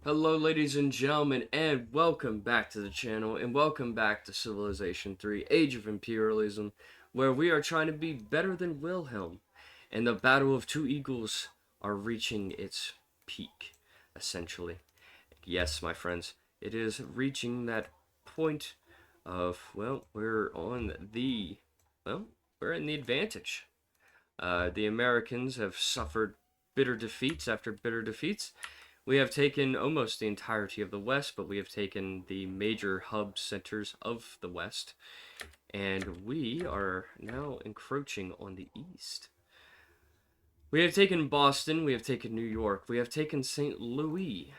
Hello ladies and gentlemen, and welcome back to the channel, and welcome back to Civilization 3 Age of Imperialism, where we are trying to be better than Wilhelm, and the Battle of Two Eagles are reaching its peak, essentially. Yes, my friends, it is reaching that point of, well, we're in the advantage. The Americans have suffered bitter defeats after bitter defeats. We have taken almost the entirety of the West, but we have taken the major hub centers of the West, and we are now encroaching on the East. We have taken Boston, we have taken New York, we have taken St. Louis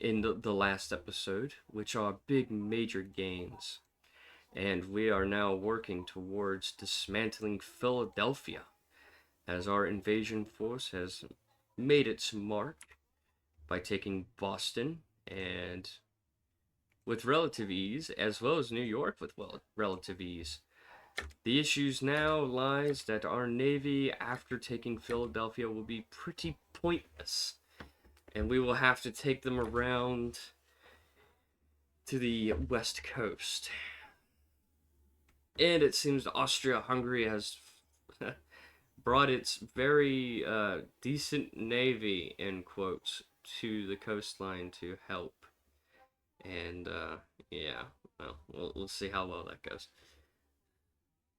in the last episode, which are big major gains. And we are now working towards dismantling Philadelphia, as our invasion force has made its mark by taking Boston and with relative ease, as well as New York with relative ease. The issues now lies that our navy, after taking Philadelphia, will be pretty pointless, and we will have to take them around to the west coast. And it seems Austria-Hungary has brought its very decent navy, in quotes, to the coastline to help. And yeah, well, we'll see how well that goes.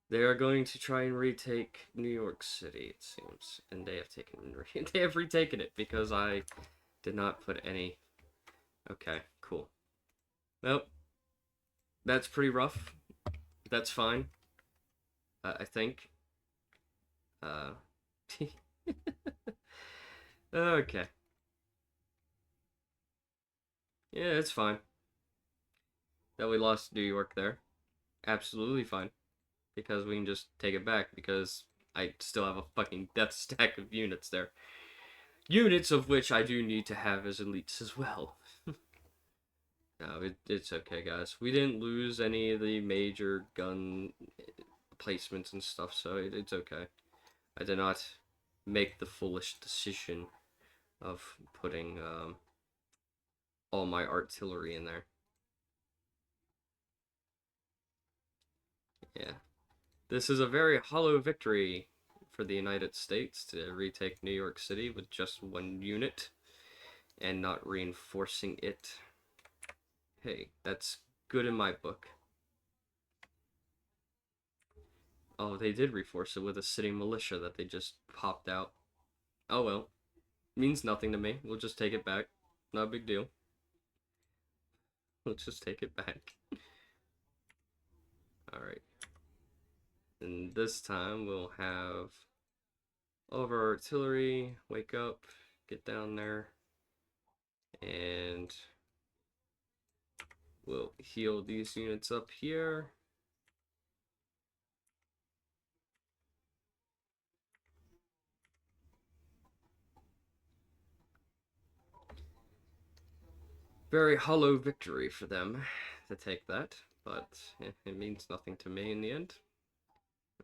They are going to try and retake New York City, it seems, and they have retaken it because I did not put any. Okay, cool. Well, that's pretty rough. That's fine. I think. Okay. Yeah, it's fine that we lost New York there. Absolutely fine. Because we can just take it back, because I still have a fucking death stack of units there. Units of which I do need to have as elites as well. No, it's okay, guys. We didn't lose any of the major gun placements and stuff, so it's okay. I did not make the foolish decision of putting all my artillery in there. Yeah. This is a very hollow victory for the United States to retake New York City with just one unit and not reinforcing it. Hey, that's good in my book. Oh, they did reinforce it with a city militia that they just popped out. Oh well. Means nothing to me. We'll just take it back. Not a big deal. We'll just take it back. Alright. And this time we'll have all of our artillery wake up, get down there, and we'll heal these units up here. Very hollow victory for them to take that, but it means nothing to me in the end.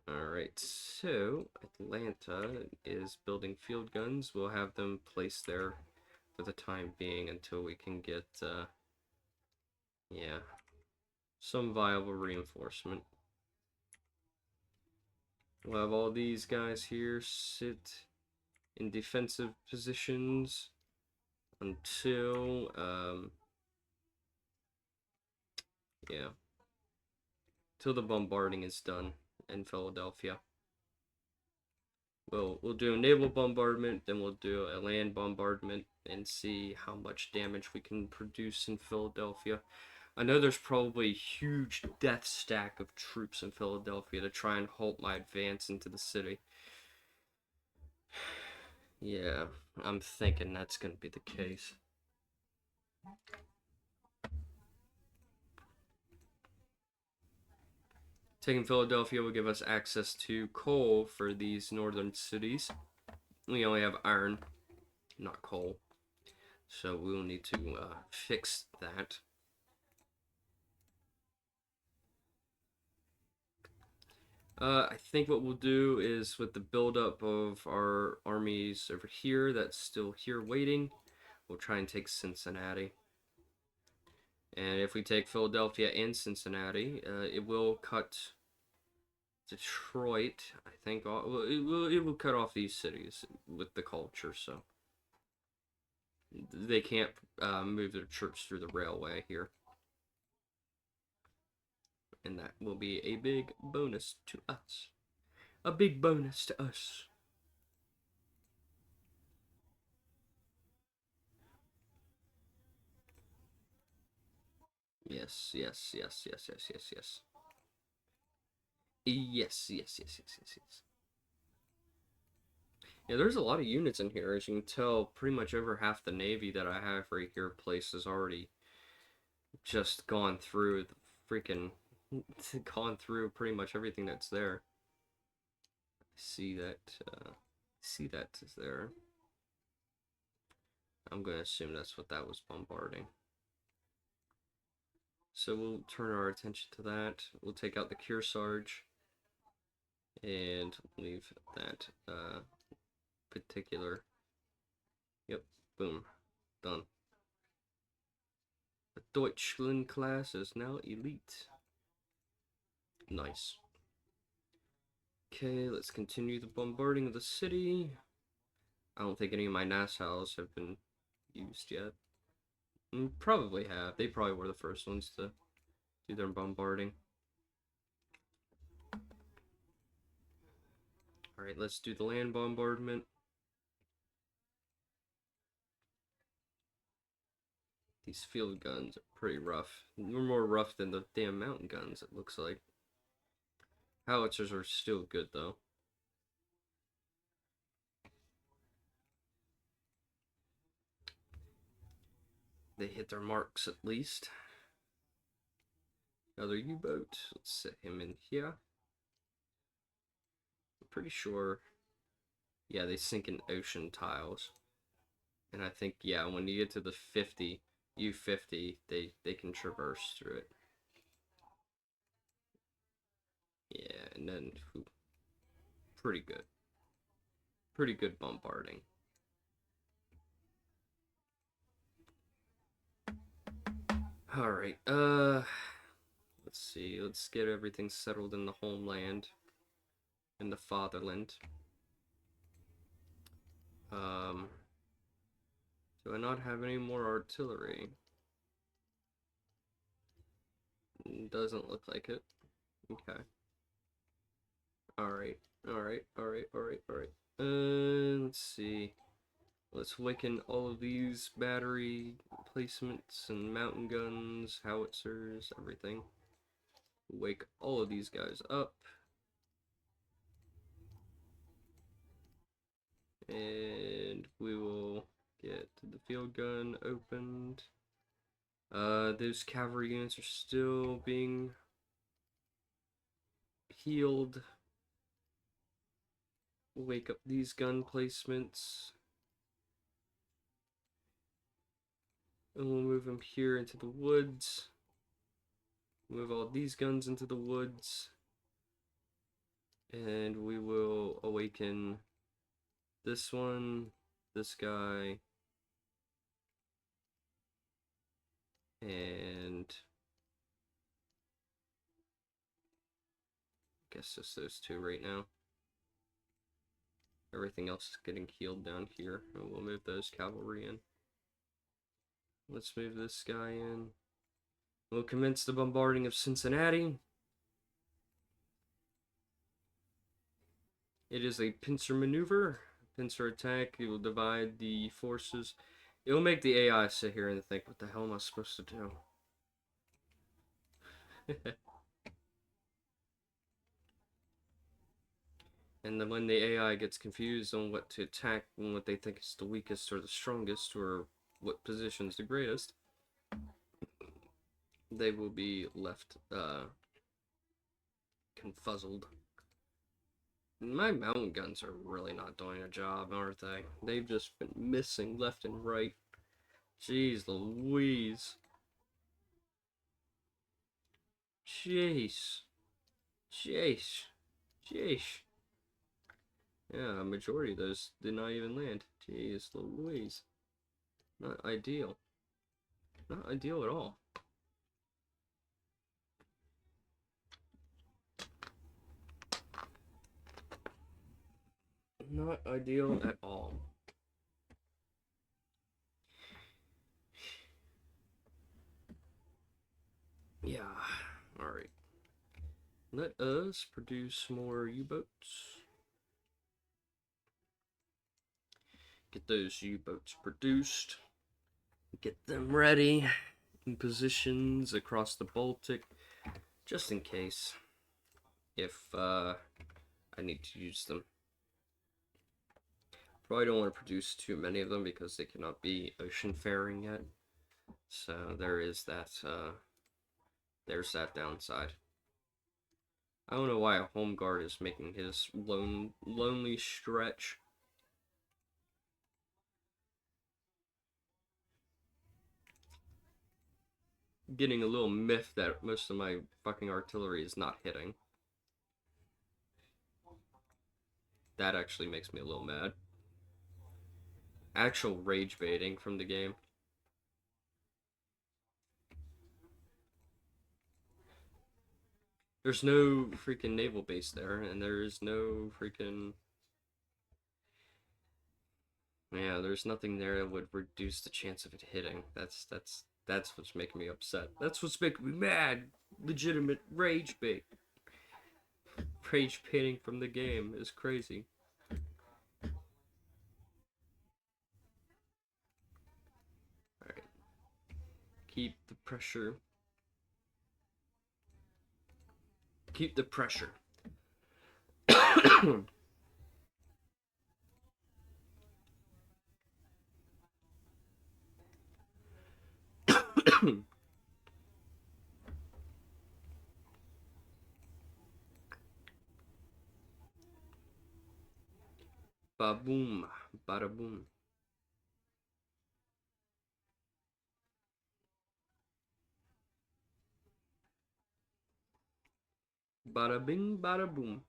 Alright, so Atlanta is building field guns. We'll have them placed there for the time being until we can get, yeah, some viable reinforcement. We'll have all these guys here sit in defensive positions until, yeah, till the bombarding is done in Philadelphia. We'll do a naval bombardment, then we'll do a land bombardment and see how much damage we can produce in Philadelphia. I know there's probably a huge death stack of troops in Philadelphia to try and halt my advance into the city. Yeah, I'm thinking that's going to be the case. Taking Philadelphia will give us access to coal for these northern cities. We only have iron, not coal. So we will need to fix that. I think what we'll do is, with the buildup of our armies over here that's still here waiting, we'll try and take Cincinnati. And if we take Philadelphia and Cincinnati, it will cut Detroit, I think. It will cut off these cities with the culture, so they can't move their troops through the railway here. And that will be a big bonus to us. A big bonus to us. Yes, yes, yes, yes, yes, yes, yes. Yes, yes, yes, yes, yes, yes. Yeah, there's a lot of units in here. As you can tell, pretty much over half the Navy that I have right here placed has already just gone through the freaking... gone through pretty much everything that's there. See that, see that is there. I'm going to assume that's what that was bombarding. So we'll turn our attention to that. We'll take out the Kearsarge and leave that particular. Yep, boom, done. The Deutschland class is now elite. Nice. Okay, let's continue the bombarding of the city. I don't think any of my Nassaus have been used yet. Probably have. They probably were the first ones to do their bombarding. Alright, let's do the land bombardment. These field guns are pretty rough. They're more rough than the damn mountain guns, it looks like. Howitzers are still good, though. They hit their marks, at least. Another U-boat. Let's set him in here. I'm pretty sure... Yeah, they sink in ocean tiles. And I think, yeah, when you get to the 50, U-50, they can traverse through it. Yeah, and then... Ooh, pretty good. Pretty good bombarding. Alright, let's see. Let's get everything settled in the homeland. In the fatherland. Do I not have any more artillery? Doesn't look like it. Okay. Alright, alright, alright, alright, alright. Let's see. Let's awaken all of these battery placements and mountain guns, howitzers, everything. Wake all of these guys up. And we will get the field gun opened. Those cavalry units are still being healed. Wake up these gun placements. And we'll move them here into the woods. Move all these guns into the woods. And we will awaken this one, this guy, and I guess just those two right now. Everything else is getting healed down here, and we'll move those cavalry in. Let's move this guy in. We'll commence the bombarding of Cincinnati. It is a pincer maneuver, pincer attack. It will divide the forces. It will make the AI sit here and think, what the hell am I supposed to do? And then when the AI gets confused on what to attack and what they think is the weakest or the strongest or what position's the greatest, they will be left confuzzled. My mountain guns are really not doing a job, aren't they? They've just been missing left and right. Jeez Louise. Jeez. Jeez. Jeez. Yeah, a majority of those did not even land. Jeez Louise. Not ideal. Not ideal at all. Not ideal at all. Yeah, alright. Let us produce more U-boats. Get those U-boats produced. Get them ready in positions across the Baltic, just in case, if I need to use them. Probably don't want to produce too many of them because they cannot be ocean faring yet. So there is that, there's that downside. I don't know why a home guard is making his lonely stretch. Getting a little miffed that most of my fucking artillery is not hitting. That actually makes me a little mad. Actual rage baiting from the game. There's no freaking naval base there, and there is no freaking... Yeah, there's nothing there that would reduce the chance of it hitting. That's what's making me upset. That's what's making me mad. Legitimate rage bait. Rage baiting from the game is crazy. Alright. Keep the pressure. Keep the pressure. Ba boom, bada boom. Bada bing, bada boom.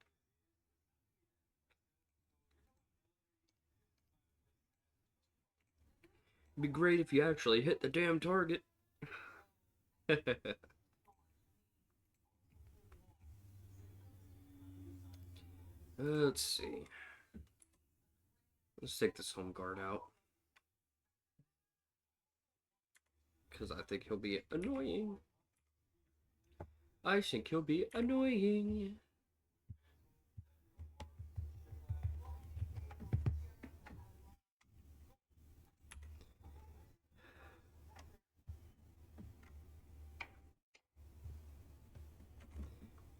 It'd be great if you actually hit the damn target. Let's see. Let's take this home guard out. Because I think he'll be annoying. I think he'll be annoying.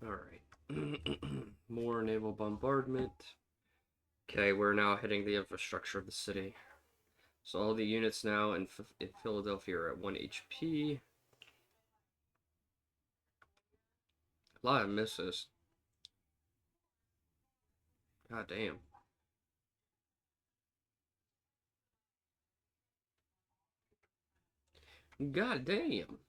Alright. More naval bombardment. Okay, we're now hitting the infrastructure of the city. So all the units now in Philadelphia are at 1 HP. A lot of misses. God damn. God damn.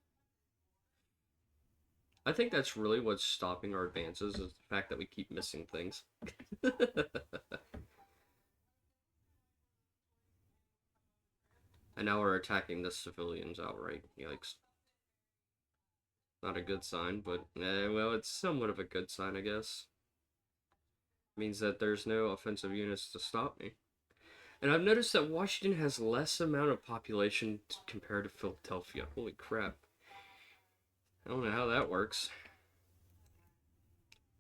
I think that's really what's stopping our advances, is the fact that we keep missing things. And now we're attacking the civilians outright. Yikes. Not a good sign, but, well, it's somewhat of a good sign, I guess. Means that there's no offensive units to stop me. And I've noticed that Washington has less amount of population compared to Philadelphia. Holy crap. I don't know how that works.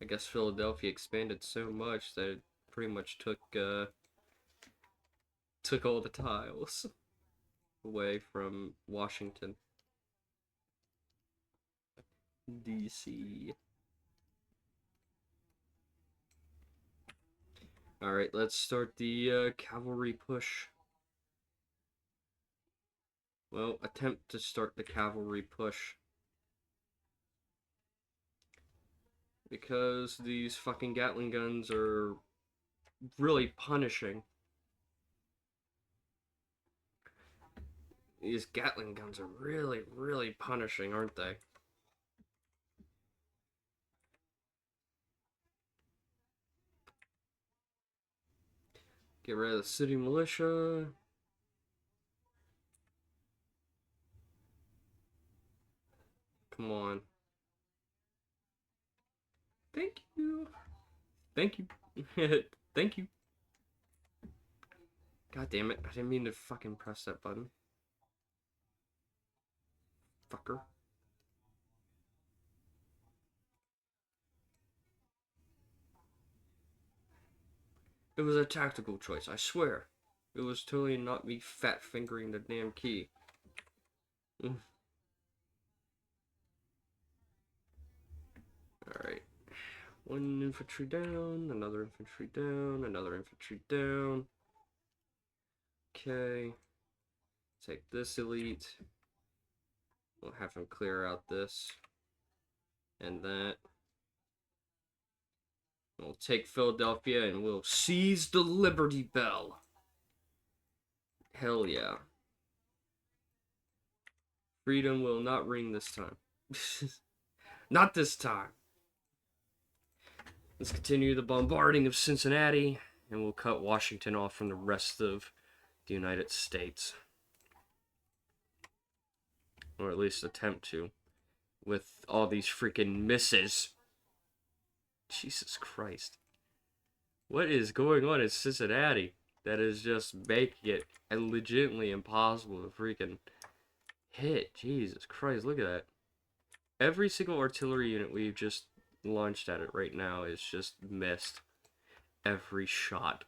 I guess Philadelphia expanded so much that it pretty much took all the tiles away from Washington, D.C. Alright, let's start the cavalry push. Well, attempt to start the cavalry push. Because these fucking Gatling guns are really punishing. These Gatling guns are really, really punishing, aren't they? Get rid of the city militia. Come on. Thank you. Thank you. Thank you. God damn it. I didn't mean to fucking press that button. Fucker. It was a tactical choice, I swear. It was totally not me fat fingering the damn key. Alright. One infantry down, another infantry down, another infantry down. Okay. Take this elite. We'll have him clear out this. And that. We'll take Philadelphia and we'll seize the Liberty Bell. Hell yeah. Freedom will not ring this time. Not this time. Let's continue the bombarding of Cincinnati, and we'll cut Washington off from the rest of the United States. Or at least attempt to. With all these freaking misses. Jesus Christ. What is going on in Cincinnati that is just making it legitimately impossible to freaking hit? Jesus Christ, look at that. Every single artillery unit we've just launched at it right now is just missed. Every shot.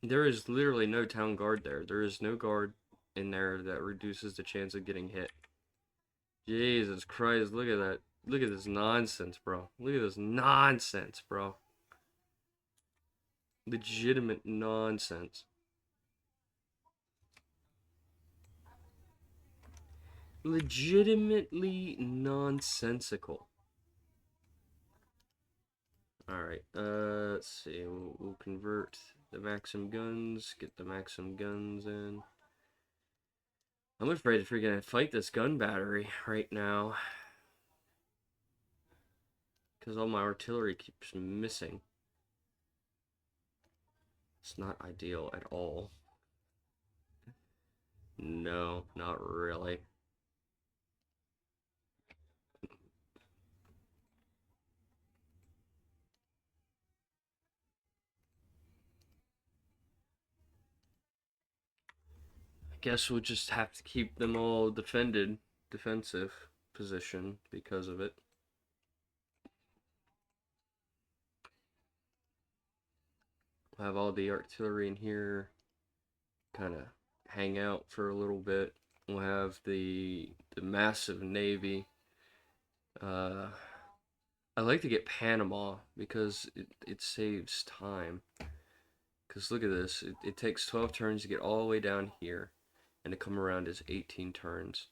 There is literally no town guard there. There is no guard in there that reduces the chance of getting hit. Jesus Christ, look at that. Look at this nonsense, bro. Look at this nonsense, bro. Legitimate nonsense. Legitimately nonsensical. Alright, let's see. We'll convert the Maxim guns, get the Maxim guns in. I'm afraid if we're gonna fight this gun battery right now. Because all my artillery keeps missing. It's not ideal at all. No, not really. I guess we'll just have to keep them all defensive position because of it. We'll have all the artillery in here, kind of hang out for a little bit. We'll have the massive navy. I like to get Panama because it saves time. Because look at this, it takes 12 turns to get all the way down here, and to come around is 18 turns.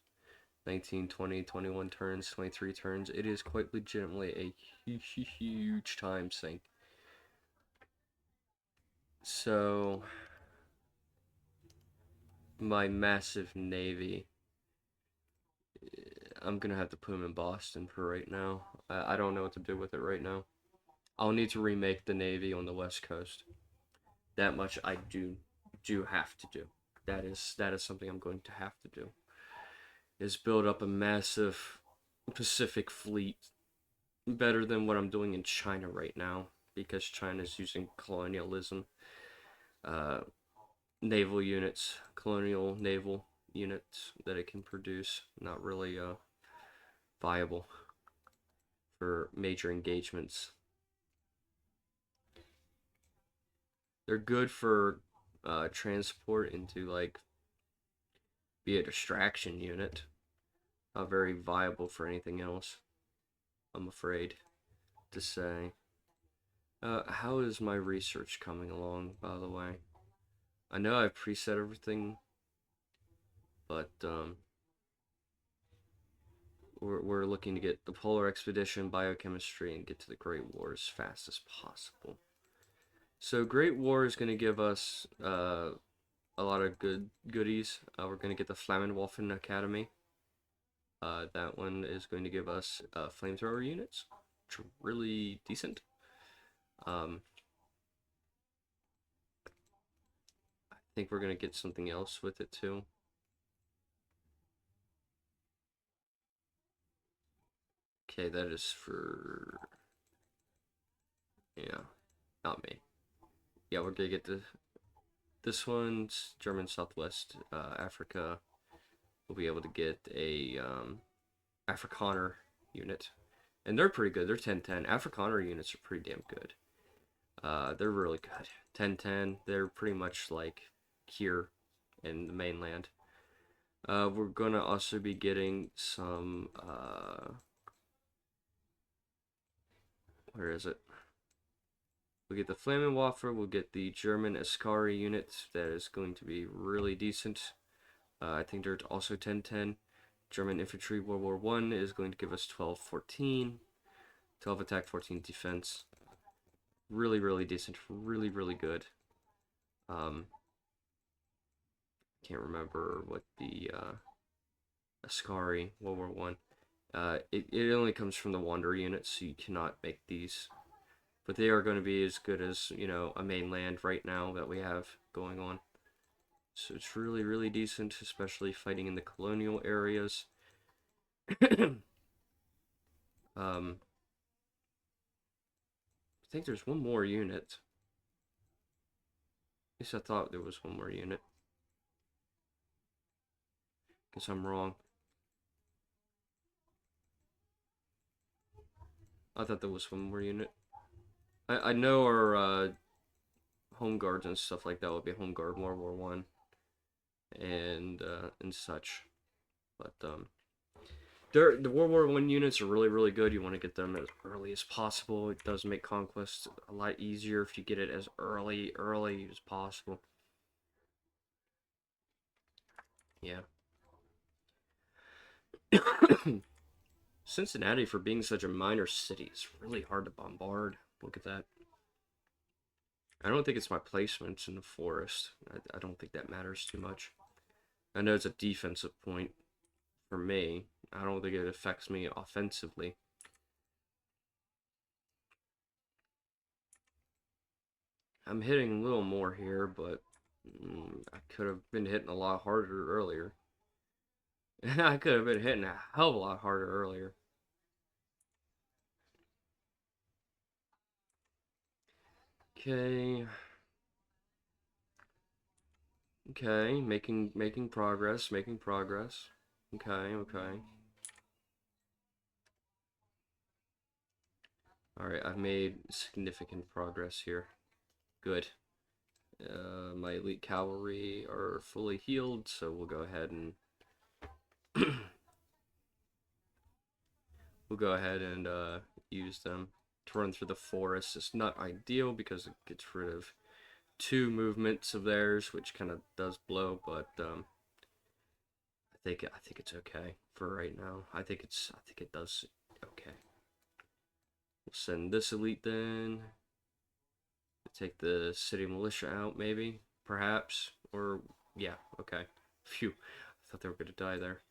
19, 20, 21 turns, 23 turns. It is quite legitimately a huge time sink. So, my massive navy, I'm gonna have to put him in Boston for right now. I don't know what to do with it right now. I'll need to remake the navy on the West Coast. That much I do have to do. That is something I'm going to have to do. Is build up a massive Pacific fleet, better than what I'm doing in China right now, because China's using colonialism. Naval units, colonial naval units that it can produce, not really viable for major engagements. They're good for transport into, like, be a distraction unit. Not very viable for anything else, I'm afraid to say. How is my research coming along, by the way? I know I've preset everything, but we're looking to get the Polar Expedition, Biochemistry, and get to the Great War as fast as possible. So Great War is going to give us a lot of goodies. We're going to get the Flammenwaffen Academy. That one is going to give us flamethrower units, which are really decent. I think we're going to get something else with it too. Okay, that is for... Yeah, not me. Yeah, we're gonna get this one's German Southwest Africa. We'll be able to get a Afrikaner unit. And they're pretty good. They're 10-10. Afrikaner units are pretty damn good. They're really good. 10-10. They're pretty much like here in the mainland. We're gonna also be getting some where is it? We get the Flammenwaffe, we'll get the German Askari unit that is going to be really decent. I think they're also 10-10. German Infantry World War I is going to give us 12-14. 12 attack, 14 defense. Really, really decent. Really, really good. Can't remember what the Askari World War I. It only comes from the Wanderer unit, so you cannot make these. But they are going to be as good as, you know, a mainland right now that we have going on. So it's really, really decent, especially fighting in the colonial areas. I think there's one more unit. At least I thought there was one more unit. Guess I'm wrong. I thought there was one more unit. I know our home guards and stuff like that will be home guard World War One and such. But the World War One units are really, really good. You want to get them as early as possible. It does make conquest a lot easier if you get it as early as possible. Yeah. Cincinnati, for being such a minor city, is really hard to bombard. Look at that. I don't think it's my placements in the forest. I don't think that matters too much. I know it's a defensive point for me. I don't think it affects me offensively. I'm hitting a little more here, but I could have been hitting a lot harder earlier. I could have been hitting a hell of a lot harder earlier. Okay. Okay, making progress, making progress. Okay, okay. Alright, I've made significant progress here. Good. My elite cavalry are fully healed, so we'll go ahead and use them to run through the forest. It's not ideal because it gets rid of 2 movements of theirs, which kind of does blow, but I think it's okay for right now. I think it does okay. We'll send this elite then. Take the city militia out, maybe, perhaps, or yeah, okay. Phew, I thought they were gonna die there.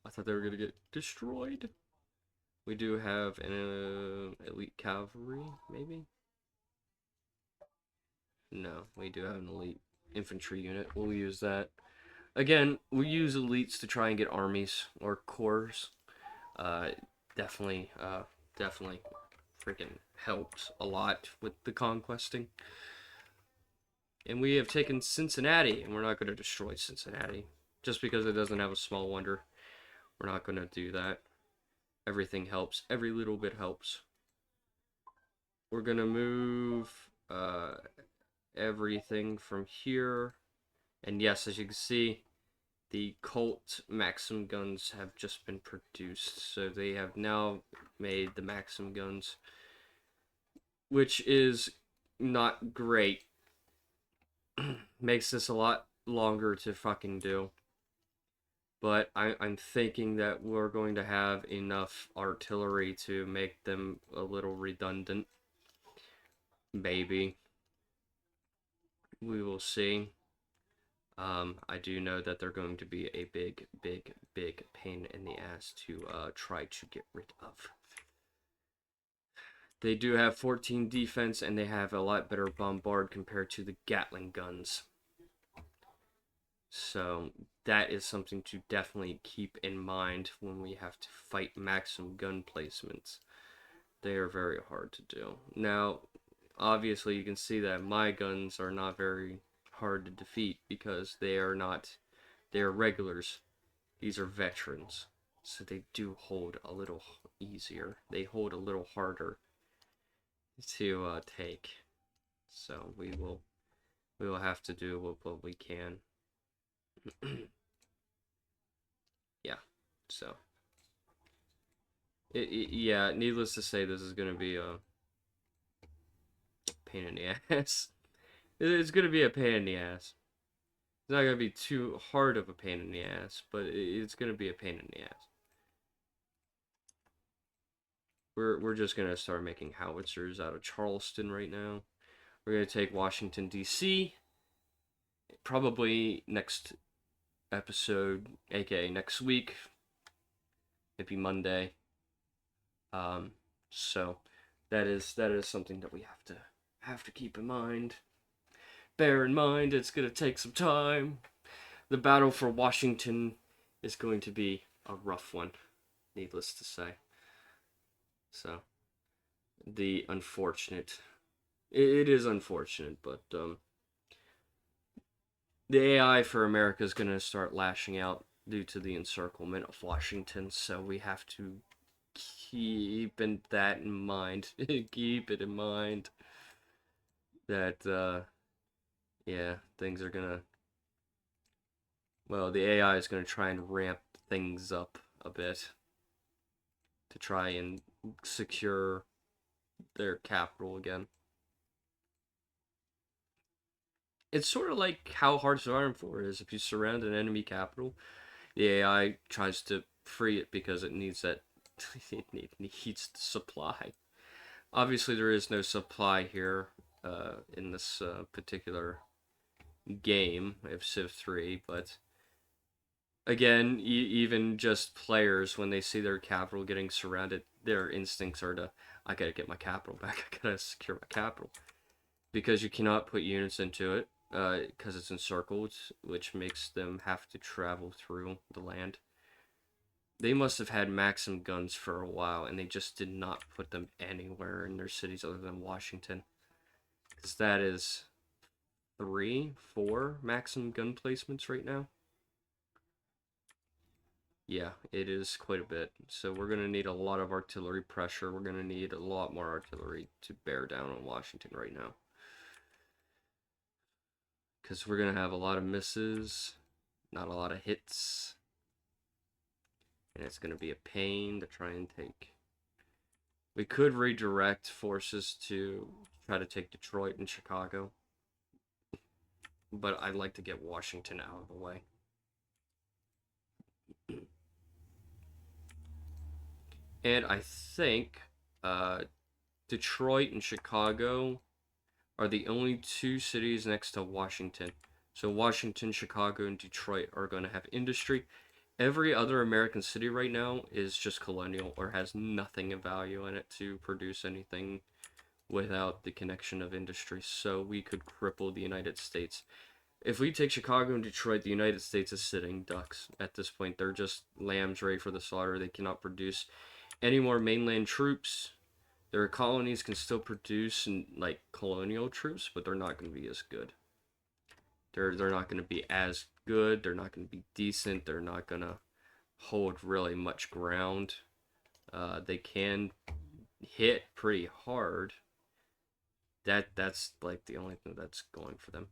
I thought they were gonna get destroyed. We do have an elite cavalry, maybe. No, we do have an elite infantry unit. We'll use that. Again, we use elites to try and get armies or corps. Definitely, definitely freaking helps a lot with the conquesting. And we have taken Cincinnati, and we're not going to destroy Cincinnati. Just because it doesn't have a small wonder. We're not going to do that. Everything helps. Every little bit helps. We're going to move everything from here. And yes, as you can see, the Colt Maxim guns have just been produced. So they have now made the Maxim guns, which is not great. Makes this a lot longer to fucking do. But I'm thinking that we're going to have enough artillery to make them a little redundant. Maybe. We will see. I do know that they're going to be a big, big, big pain in the ass to try to get rid of. They do have 14 defense, and they have a lot better bombard compared to the Gatling guns. So that is something to definitely keep in mind when we have to fight maximum gun placements. They are very hard to do. Now, obviously, you can see that my guns are not very hard to defeat because they are not, they are regulars. These are veterans. So they do hold a little easier. They hold a little harder to take. So we will have to do what we can. Yeah. So yeah, needless to say, this is gonna be a pain in the ass. It's gonna be a pain in the ass. It's not gonna be too hard of a pain in the ass, but it's gonna be a pain in the ass. We're just gonna start making howitzers out of Charleston right now. We're gonna take Washington D.C. probably next episode, aka next week. Maybe Monday. Um, so that is something that we have to keep in mind. Bear in mind, it's gonna take some time. The battle for Washington is going to be a rough one, needless to say. So, the unfortunate, it is unfortunate, but the AI for America is gonna start lashing out due to the encirclement of Washington. So we have to keep that in mind. Keep it in mind that yeah, things are gonna, well, the AI is gonna try and ramp things up a bit to try and secure their capital again. It's sort of like how Hearts of Iron 4 is. If you surround an enemy capital, the AI tries to free it because it needs that it needs the supply. Obviously, there is no supply here in this particular game of Civ 3, but again, even just players, when they see their capital getting surrounded, their instincts are to, I gotta get my capital back, I gotta secure my capital. Because you cannot put units into it, because it's encircled, which makes them have to travel through the land. They must have had Maxim guns for a while, and they just did not put them anywhere in their cities other than Washington. Because that is 3, 4 Maxim gun placements right now. Yeah, it is quite a bit. So we're going to need a lot of artillery pressure. We're going to need a lot more artillery to bear down on Washington right now. Because we're going to have a lot of misses, not a lot of hits. And it's going to be a pain to try and take. We could redirect forces to try to take Detroit and Chicago. But I'd like to get Washington out of the way. And I think Detroit and Chicago are the only 2 cities next to Washington. So Washington, Chicago, and Detroit are going to have industry. Every other American city right now is just colonial or has nothing of value in it to produce anything without the connection of industry. So we could cripple the United States. If we take Chicago and Detroit, the United States is sitting ducks at this point. They're just lambs ready for the slaughter. They cannot produce any more mainland troops. Their colonies can still produce like colonial troops, but they're not going to be as good. They're not going to be as good. They're not going to be decent. They're not going to hold really much ground. They can hit pretty hard. That's like the only thing that's going for them.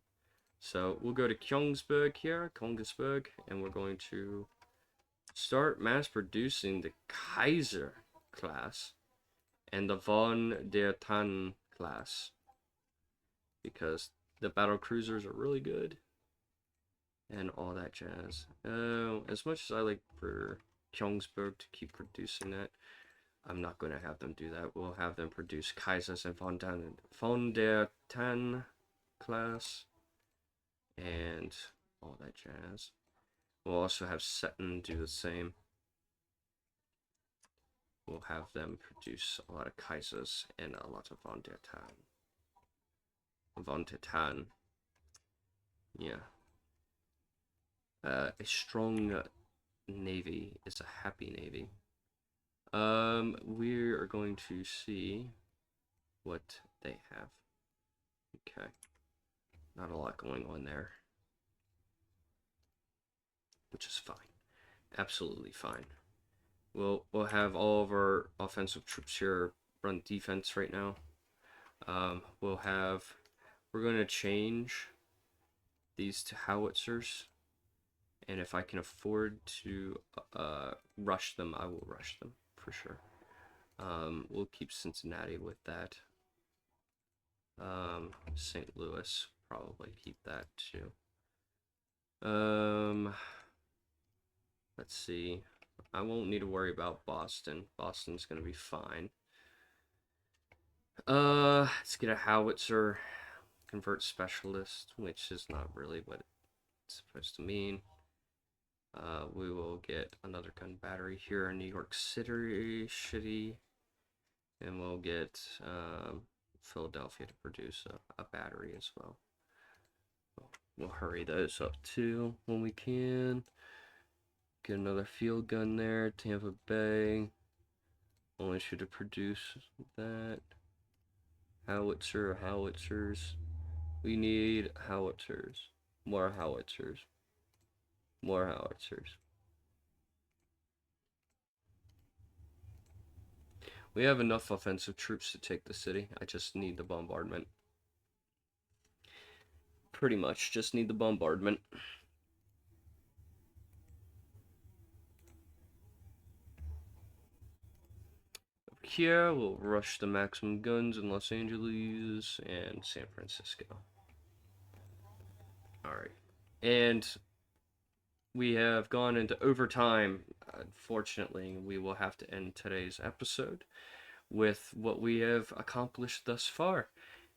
So we'll go to Kongsberg here, Kongsberg, and we're going to start mass producing the Kaiser class and the von der Tann class, because the battle cruisers are really good and all that jazz. As much as I like for Kongsberg to keep producing that, I'm not going to have them do that. We'll have them produce Kaisers and von der Tann class and all that jazz. We'll also have Seton do the same. We'll have them produce a lot of Kaisers and a lot of von der Tann. Von der Tann. Yeah. A strong navy is a happy navy. We are going to see what they have. Okay. Not a lot going on there. Which is fine. Absolutely fine. We'll have all of our offensive troops here run defense right now. We're going to change these to howitzers, and if I can afford to rush them, I will rush them for sure. We'll keep Cincinnati with that. St. Louis, probably keep that too. Let's see. I won't need to worry about Boston. Boston's gonna be fine. Let's get a howitzer, convert specialist, which is not really what it's supposed to mean. We will get another gun battery here in New York City, and we'll get Philadelphia to produce a battery as well. We'll hurry those up too when we can. Get another field gun there, Tampa Bay. Only should have produced that. Howitzers. We need howitzers. More howitzers. More howitzers. We have enough offensive troops to take the city. I just need the bombardment. Pretty much just need the bombardment. Over here, we'll rush the maximum guns in Los Angeles and San Francisco. Alright. And we have gone into overtime. Unfortunately, we will have to end today's episode with what we have accomplished thus far.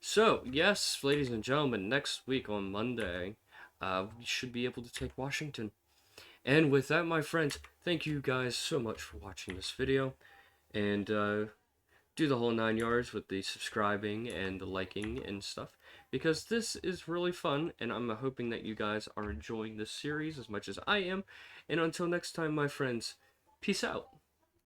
So, yes, ladies and gentlemen, next week on Monday, we should be able to take Washington. And with that, my friends, thank you guys so much for watching this video. And do the whole 9 yards with the subscribing and the liking and stuff, because this is really fun, and I'm hoping that you guys are enjoying this series as much as I am. And until next time, my friends, peace out.